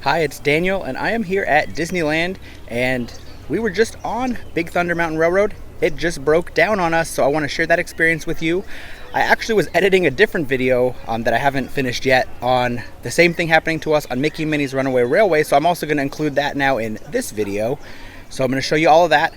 Hi, it's Daniel, and I am here at Disneyland, and we were just on Big Thunder Mountain Railroad. It just broke down on us, so I want to share that experience with you. I actually was editing a different video that I haven't finished yet on the same thing happening to us on Mickey and Minnie's Runaway Railway, so I'm also going to include that now in this video. So I'm going to show you all of that.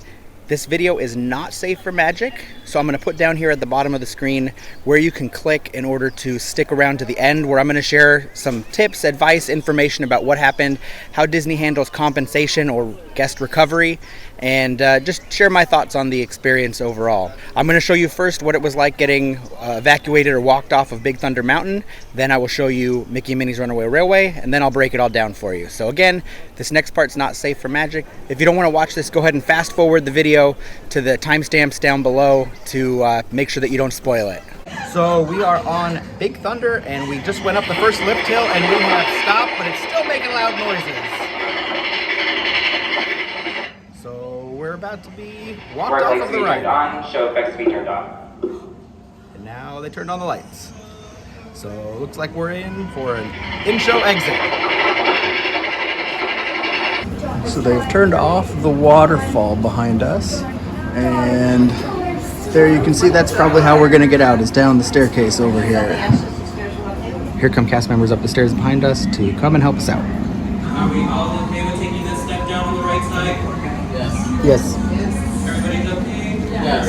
This video is not safe for magic, so I'm going to put down here at the bottom of the screen where you can click in order to stick around to the end, where I'm going to share some tips, advice, information about what happened, how Disney handles compensation or guest recovery, and just share my thoughts on the experience overall. I'm going to show you first what it was like getting evacuated or walked off of Big Thunder Mountain. Then I will show you Mickey and Minnie's Runaway Railway, and then I'll break it all down for you. So again, this next part's not safe for magic. If you don't want to watch this, go ahead and fast forward the video to the timestamps down below to make sure that you don't spoil it. So we are on Big Thunder, and we just went up the first lift hill, and we have stopped, but it's still making loud noises. So we're about to be walked off of the ride. Show effects to be turned on. And now they turned on the lights. So it looks like we're in for an in-show exit. So they've turned off the waterfall behind us, and there you can see that's probably how we're gonna get out, is down the staircase over here. Here come cast members up the stairs behind us to come and help us out. Are we all okay with taking this step down on the right side? Yes. Everybody's okay? Yes.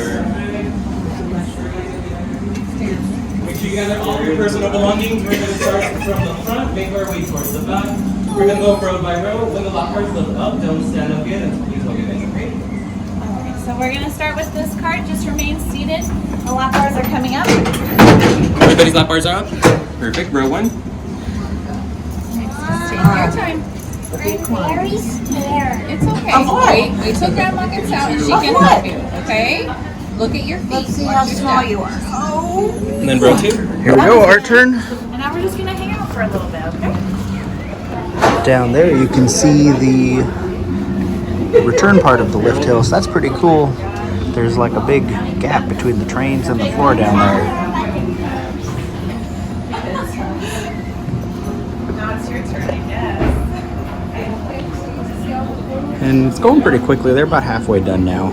Make sure you gather all your personal belongings. We're going to start from the front, make our way towards the back. We're going to go row by row. When the lockers lift up, don't stand up yet until you tell you guys okay. Okay, so we're going to start with this cart. Just remain seated. The lap bars are coming up. Everybody's lap bars are up. Perfect. Row one. Take your time. I'm very scared. It's okay. Wait till Grandma gets out and she can help you. Okay? Look at your feet. Let's see how small you are. And then row two. Here we go, our turn. And now we're just going to hang out for a little bit, okay? Down there you can see the return part of the lift hill, so that's pretty cool. There's like a big gap between the trains and the floor down there. Now it's your turn, I guess. And it's going pretty quickly. They're about halfway done now.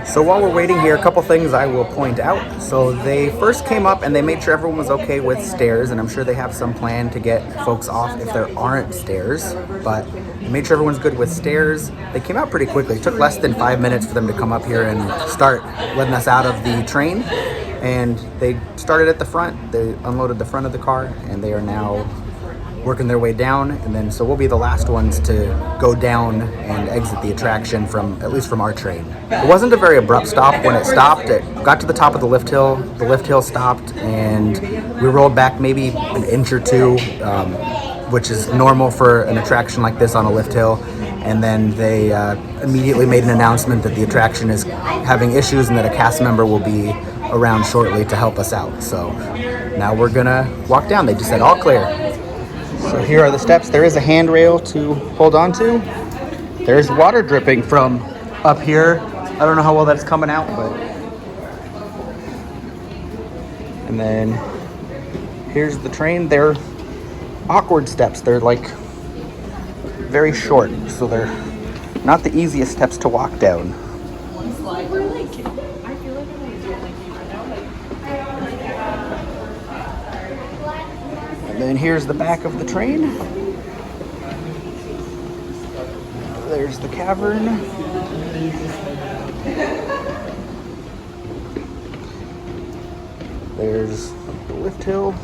So while we're waiting here, a couple things I will point out. So they first came up and they made sure everyone was okay with stairs, and I'm sure they have some plan to get folks off if there aren't stairs, but they made sure everyone's good with stairs. They came out pretty quickly. It took less than 5 minutes for them to come up here and start letting us out of the train, and they started at the front. They unloaded the front of the car, and they are now working their way down, and then so we'll be the last ones to go down and exit the attraction, from at least from our train. It wasn't a very abrupt stop. When it stopped, it got to the top of the lift hill stopped, and we rolled back maybe an inch or two, which is normal for an attraction like this on a lift hill. And then they immediately made an announcement that the attraction is having issues and that a cast member will be around shortly to help us out. So now we're gonna walk down. They just said all clear. So here are the steps. There is a handrail to hold on to. There's water dripping from up here. I don't know how well that's coming out, but. And then here's the train. They're awkward steps. They're like very short, so they're not the easiest steps to walk down. And then here's the back of the train. There's the cavern. There's the lift hill.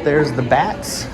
There's the bats.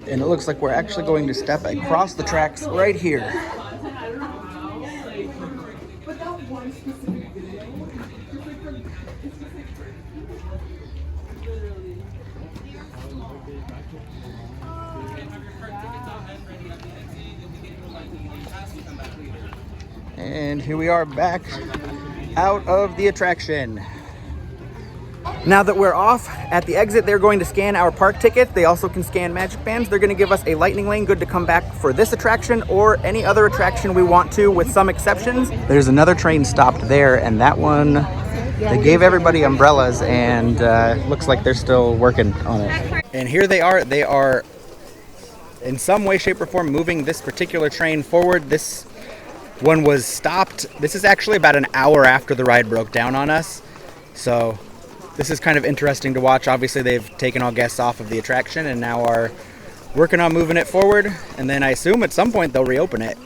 And it looks like we're actually going to step across the tracks right here. And here we are back out of the attraction. Now that we're off, at the exit they're going to scan our park ticket. They also can scan magic bands. They're going to give us a lightning lane good to come back for this attraction or any other attraction we want to, with some exceptions. There's another train stopped there, and that one, they gave everybody umbrellas, and looks like they're still working on it. And here they are. They are in some way, shape, or form moving this particular train forward. This one was stopped. This is actually about an hour after the ride broke down on us. So this is kind of interesting to watch. Obviously, they've taken all guests off of the attraction and now are working on moving it forward. And then I assume at some point they'll reopen it.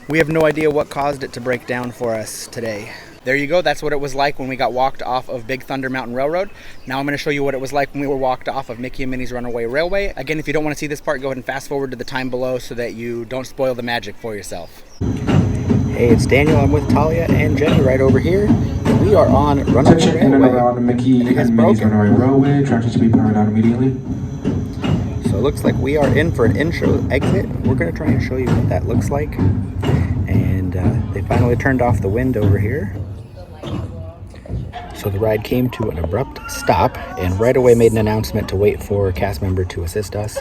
We have no idea what caused it to break down for us today. There you go. That's what it was like when we got walked off of Big Thunder Mountain Railroad. Now I'm going to show you what it was like when we were walked off of Mickey and Minnie's Runaway Railway. Again, if you don't want to see this part, go ahead and fast forward to the time below so that you don't spoil the magic for yourself. Hey, it's Daniel. I'm with Talia and Jenny right over here. We are on Runaway Attention Railway. in and around Mickey and Minnie's Runaway Railway. Attractions to be powered out immediately. So it looks like we are in for an in-show exit. We're going to try and show you what that looks like. And they finally turned off the wind over here. So the ride came to an abrupt stop and right away made an announcement to wait for a cast member to assist us.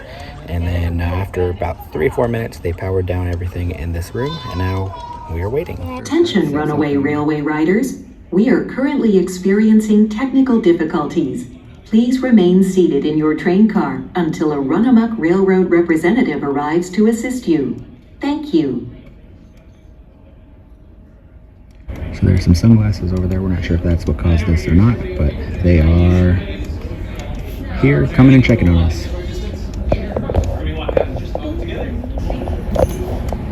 And then after about 3 or 4 minutes, they powered down everything in this room, and now we are waiting. Attention, Runaway Railway riders. We are currently experiencing technical difficulties. Please remain seated in your train car until a Runamuk Railroad representative arrives to assist you. Thank you. So there's some sunglasses over there. We're not sure if that's what caused this or not, but they are here coming and checking on us.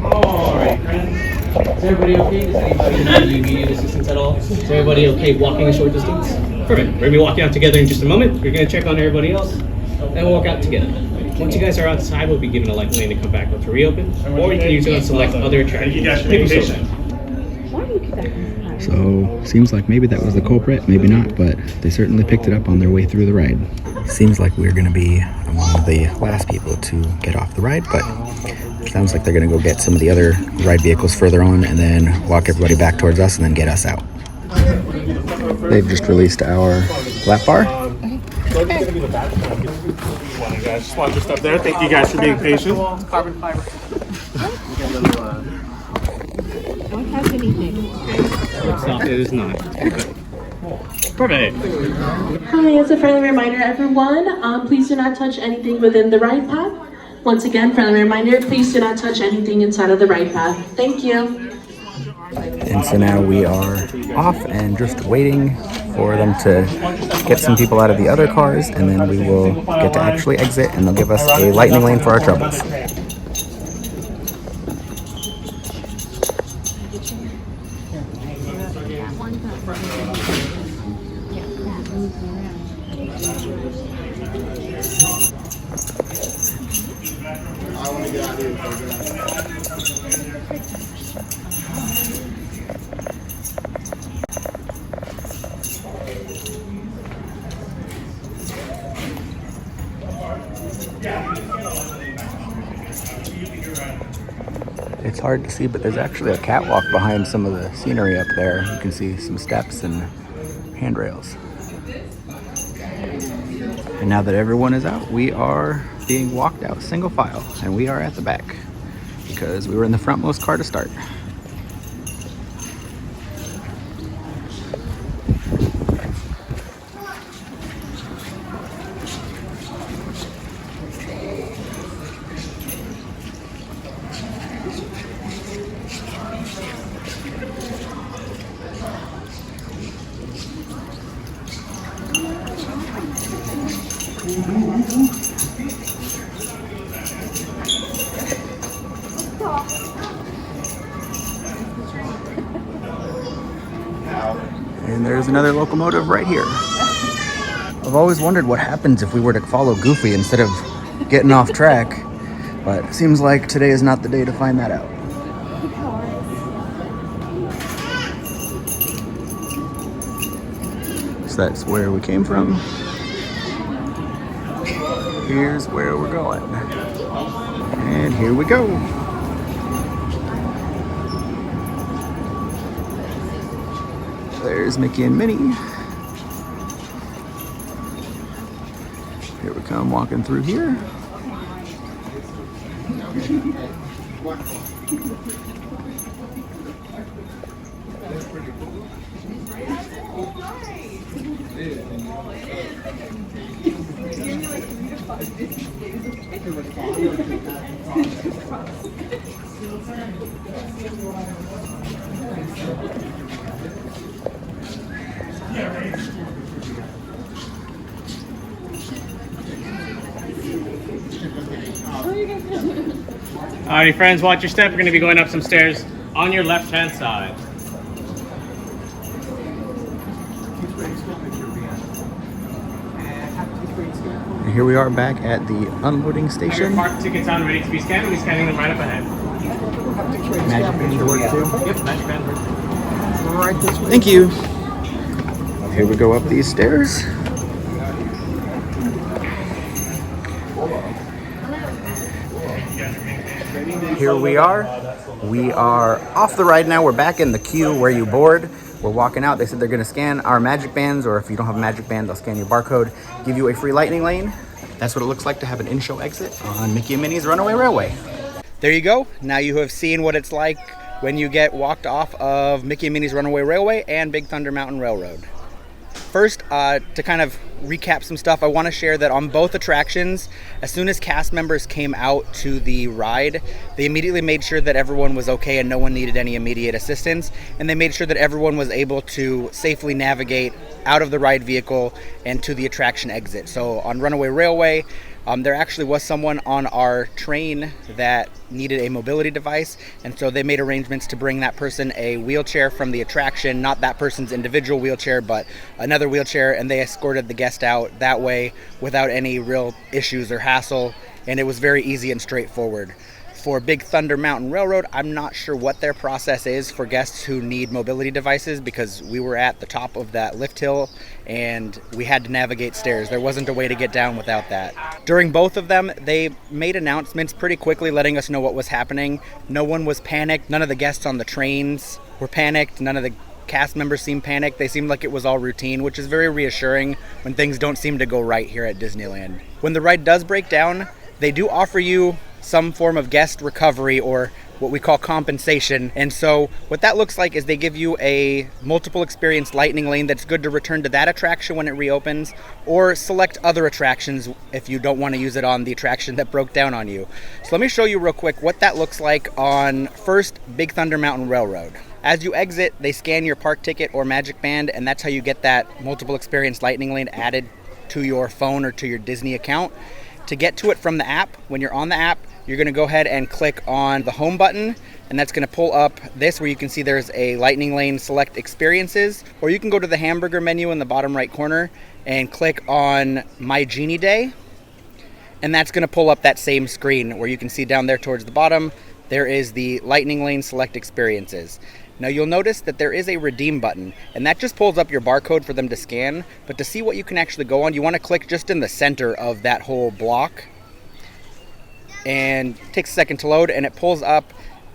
Alright, friends. Is everybody okay? Does anybody need immediate assistance at all? Is everybody okay walking a short distance? Perfect. We're going to be walking out together in just a moment. We're going to check on everybody else, and we'll walk out together. Once you guys are outside, we'll be given a light lane to come back with to reopen, or you can use it on select other attractions. Thank you guys for being patient. So seems like maybe that was the culprit, maybe not, but they certainly picked it up on their way through the ride. Seems like we're going to be among the last people to get off the ride, but it sounds like they're going to go get some of the other ride vehicles further on and then walk everybody back towards us and then get us out. They've just released our lap bar. Just watch your stuff there. Thank you guys for being patient. Carbon fiber. Don't have anything. It is not. Perfect. Hi, as a friendly reminder, everyone, please do not touch anything within the ride path. Once again, friendly reminder, please do not touch anything inside of the ride path. Thank you. And so now we are off and just waiting for them to get some people out of the other cars, and then we will get to actually exit and they'll give us a lightning lane for our troubles. It's hard to see, but there's actually a catwalk behind some of the scenery up there. You can see some steps and handrails. And now that everyone is out, we are being walked out single file, and we are at the back because we were in the frontmost car to start. And there's another locomotive right here. I've always wondered what happens if we were to follow Goofy instead of getting off track. But it seems like today is not the day to find that out. So that's where we came from. Here's where we're going. And here we go. There's Mickey and Minnie. Here we come walking through here. Alrighty, friends, watch your step. We're going to be going up some stairs on your left-hand side. And here we are back at the unloading Have your station. park tickets on, ready to be scanned. We'll be scanning them right up ahead. Magic band to work too. Yep, magic band work. Thank you. Here we go up these stairs. Here we are. We are off the ride now. We're back in the queue where you board. We're walking out. They said they're going to scan our magic bands, or if you don't have a magic band, they'll scan your barcode, give you a free lightning lane. That's what it looks like to have an in-show exit on Mickey and Minnie's Runaway Railway. There you go. Now you have seen what it's like when you get walked off of Mickey and Minnie's Runaway Railway and Big Thunder Mountain Railroad. First, to kind of recap some stuff, I want to share that on both attractions, as soon as cast members came out to the ride, they immediately made sure that everyone was okay and no one needed any immediate assistance, and they made sure that everyone was able to safely navigate out of the ride vehicle and to the attraction exit. So on Runaway Railway, there actually was someone on our train that needed a mobility device, and so they made arrangements to bring that person a wheelchair from the attraction, not that person's individual wheelchair, but another wheelchair, and they escorted the guest out that way without any real issues or hassle, and it was very easy and straightforward. For Big Thunder Mountain Railroad, I'm not sure what their process is for guests who need mobility devices, because we were at the top of that lift hill and we had to navigate stairs. There wasn't a way to get down without that. During both of them, they made announcements pretty quickly letting us know what was happening. No one was panicked. None of the guests on the trains were panicked. None of the cast members seemed panicked. They seemed like it was all routine, which is very reassuring when things don't seem to go right here at Disneyland. When the ride does break down, they do offer you some form of guest recovery, or what we call compensation. And so what that looks like is they give you a multiple experience lightning lane that's good to return to that attraction when it reopens, or select other attractions if you don't want to use it on the attraction that broke down on you. So let me show you real quick what that looks like on first Big Thunder Mountain Railroad. As you exit, they scan your park ticket or magic band, and that's how you get that multiple experience lightning lane added to your phone or to your Disney account. To get to it from the app, when you're on the app, you're going to go ahead and click on the home button, and that's going to pull up this where you can see there's a lightning lane select experiences, or you can go to the hamburger menu in the bottom right corner and click on My Genie Day, and that's going to pull up that same screen where you can see down there towards the bottom there is the lightning lane select experiences. Now you'll notice that there is a redeem button, and that just pulls up your barcode for them to scan, but to see what you can actually go on, you want to click just in the center of that whole block, and it takes a second to load, and it pulls up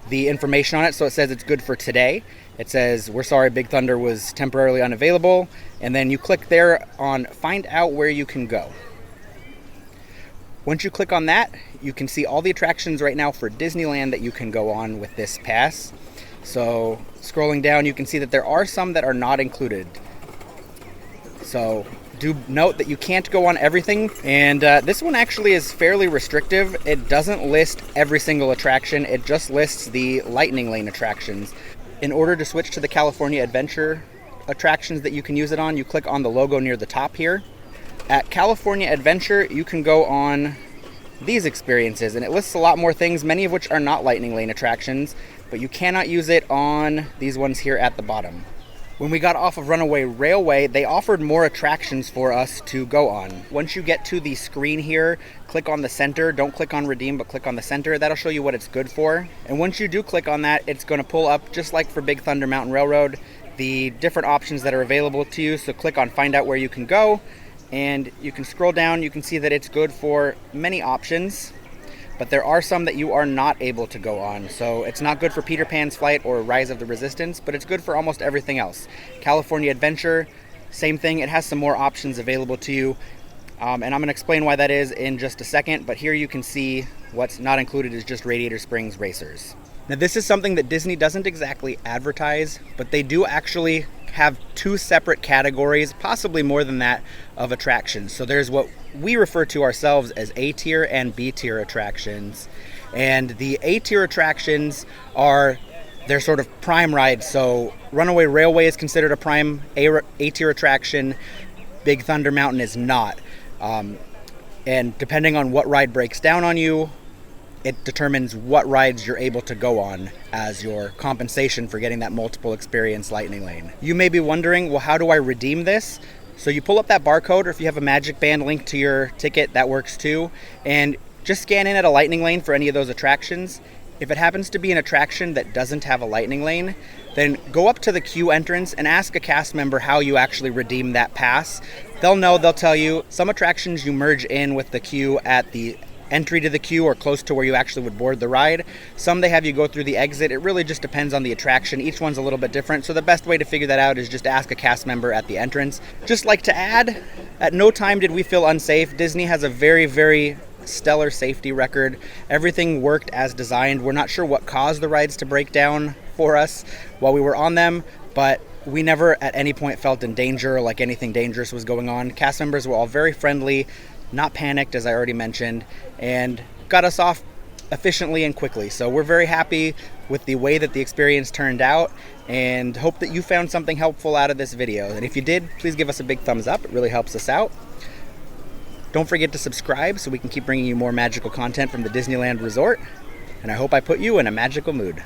the information on it. So it says it's good for today. It says, we're sorry Big Thunder was temporarily unavailable, and then you click there on find out where you can go. Once you click on that, you can see all the attractions right now for Disneyland that you can go on with this pass. So scrolling down, you can see that there are some that are not included. So do note that you can't go on everything, and this one actually is fairly restrictive. It doesn't list every single attraction, it just lists the lightning lane attractions. In order to switch to the California Adventure attractions that you can use it on, you click on the logo near the top here. At California Adventure, you can go on these experiences, and it lists a lot more things, many of which are not lightning lane attractions, but you cannot use it on these ones here at the bottom. When we got off of Runaway Railway, they offered more attractions for us to go on. Once you get to the screen here, click on the center. Don't click on redeem, but click on the center. That'll show you what it's good for. And once you do click on that, it's going to pull up, just like for Big Thunder Mountain Railroad, the different options that are available to you. So click on find out where you can go, and you can scroll down. You can see that it's good for many options, but there are some that you are not able to go on. So it's not good for Peter Pan's Flight or Rise of the Resistance, but it's good for almost everything else. California Adventure, same thing. It has some more options available to you. And I'm going to explain why that is in just a second, but here you can see what's not included is just Radiator Springs Racers. Now this is something that Disney doesn't exactly advertise, but they do actually have two separate categories, possibly more than that, of attractions. So there's what we refer to ourselves as A-tier and B-tier attractions. And the A-tier attractions are their sort of prime rides. So Runaway Railway is considered a prime A-tier attraction. Big Thunder Mountain is not. And depending on what ride breaks down on you, it determines what rides you're able to go on as your compensation for getting that multiple experience lightning lane. You may be wondering, well, how do I redeem this? So you pull up that barcode, or if you have a Magic Band linked to your ticket, that works too. And just scan in at a lightning lane for any of those attractions. If it happens to be an attraction that doesn't have a lightning lane, then go up to the queue entrance and ask a cast member how you actually redeem that pass. They'll know, they'll tell you. Some attractions you merge in with the queue at the entry to the queue or close to where you actually would board the ride. Some they have you go through the exit. It really just depends on the attraction. Each one's a little bit different, so the best way to figure that out is just ask a cast member at the entrance. Just like to add, at no time did we feel unsafe. Disney has a very, very stellar safety record. Everything worked as designed. We're not sure what caused the rides to break down for us while we were on them, but we never at any point felt in danger or like anything dangerous was going on. Cast members were all very friendly, not panicked, as I already mentioned, and got us off efficiently and quickly. So we're very happy with the way that the experience turned out, and hope that you found something helpful out of this video. And if you did, please give us a big thumbs up. It really helps us out. Don't forget to subscribe so we can keep bringing you more magical content from the Disneyland Resort. And I hope I put you in a magical mood.